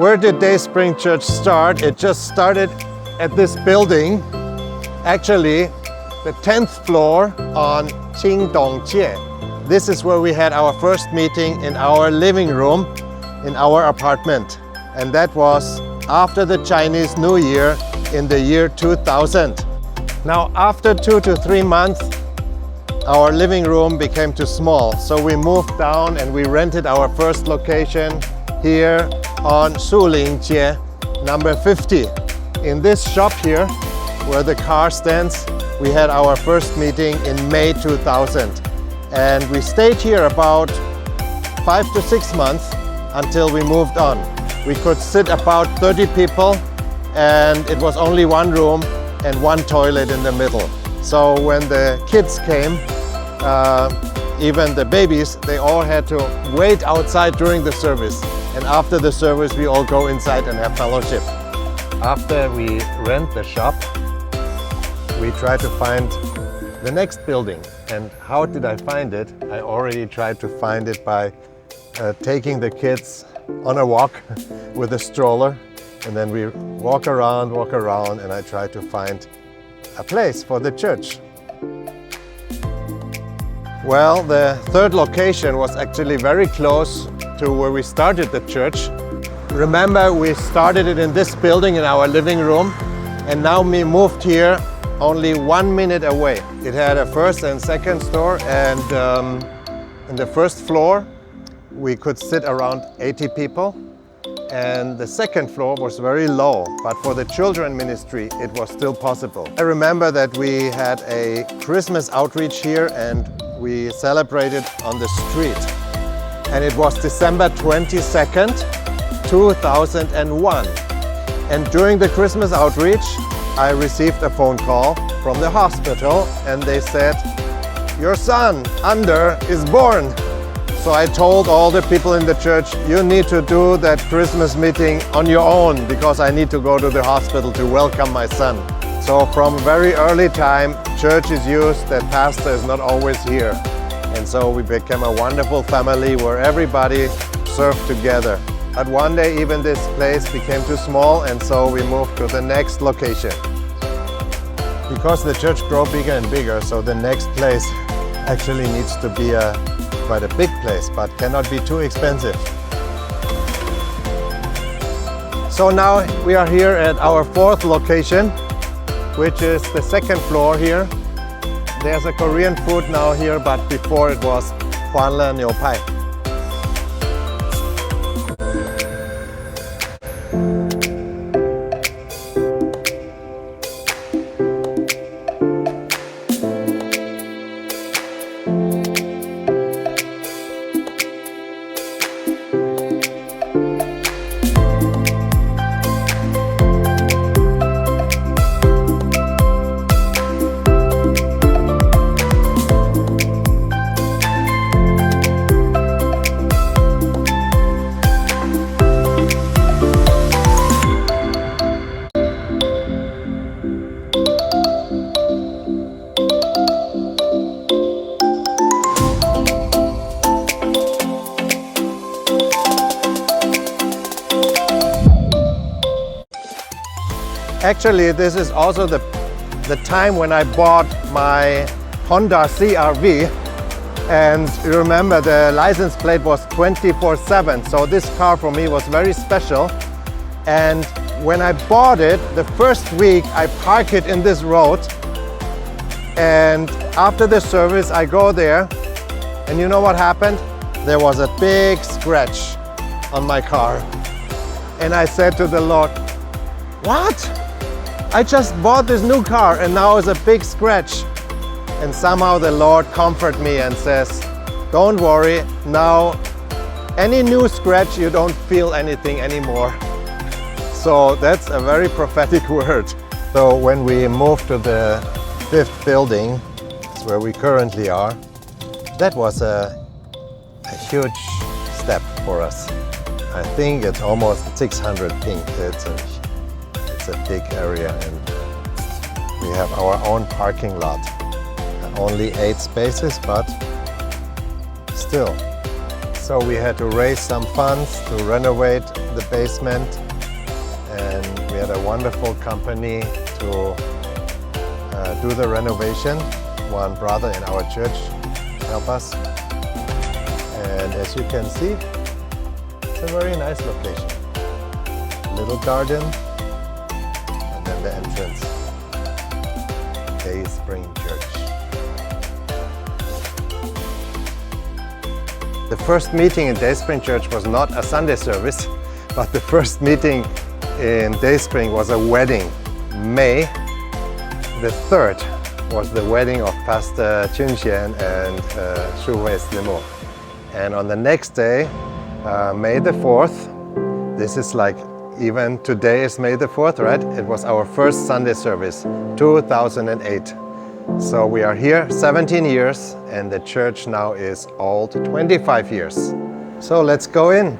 Where did Day Spring Church start? It just started at this building, actually the 10th floor on Qingdongjie. This is where we had our first meeting in our living room in our apartment. And that was after the Chinese New Year in the year 2000. Now, after 2 to 3 months, our living room became too small. So we moved down and we rented our first location here on Sulingjie, number 50. In this shop here, where the car stands, we had our first meeting in May 2000. And we stayed here about 5 to 6 months until we moved on. We could sit about 30 people, and it was only one room and one toilet in the middle. So when the kids came, even the babies, they all had to wait outside during the service. And after the service, we all go inside and have fellowship. After we rent the shop, we try to find the next building. And how did I find it? I already tried to find it by taking the kids on a walk with a stroller. And then we walk around, and I try to find a place for the church. Well, the third location was actually very close to where we started the church. Remember, we started it in this building in our living room, and now we moved here only 1 minute away. It had a first and second store, and in the first floor we could sit around 80 people, and the second floor was very low, but for the children ministry it was still possible. I remember that we had a Christmas outreach here and we celebrated on the street, and it was December 22nd, 2001. And during the Christmas outreach I received a phone call from the hospital, and they said, "Your son, Ander, is born." So I told all the people in the church, "You need to do that Christmas meeting on your own, because I need to go to the hospital to welcome my son." So from very early time, church is used that pastor is not always here. And so we became a wonderful family where everybody served together. But one day even this place became too small, and so we moved to the next location. Because the church grew bigger and bigger, so the next place actually needs to be quite a big place, but cannot be too expensive. So now we are here at our fourth location, which is the second floor here. There's a Korean food now here, but before it was Hwanle Niu Pai. Actually, this is also the time when I bought my Honda CR-V, and you remember the license plate was 24/7, so this car for me was very special. And when I bought it, the first week I park it in this road, and after the service I go there, and you know what happened? There was a big scratch on my car. And I said to the Lord, "What? I just bought this new car and now it's a big scratch." And somehow the Lord comforted me and says, "Don't worry, now any new scratch you don't feel anything anymore." So that's a very prophetic word. So when we moved to the fifth building, that's where we currently are, that was a huge step for us. I think it's almost 600 ping. It's a big area, and we have our own parking lot. Only 8 spaces, but still, it's So we had to raise some funds to renovate the basement, and we had a wonderful company to do the renovation. One brother in our church helped us, and as you can see, it's a very nice location. Little garden, and then the entrance. Day Spring Church. The first meeting in Day Spring Church was not a Sunday service, but the first meeting in Day Spring was a wedding. May the 3rd was the wedding of Pastor Chunxian and Shu Hui Slimo. And on the next day, May the 4th, this is like, even today is May the 4th, right? It was our first Sunday service, 2008. So we are here 17 years, and the church now is old, 25 years. So let's go in.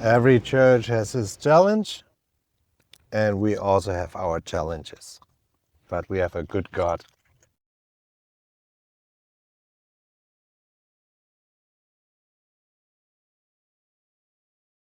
Every church has its challenge, and we also have our challenges. But we have a good God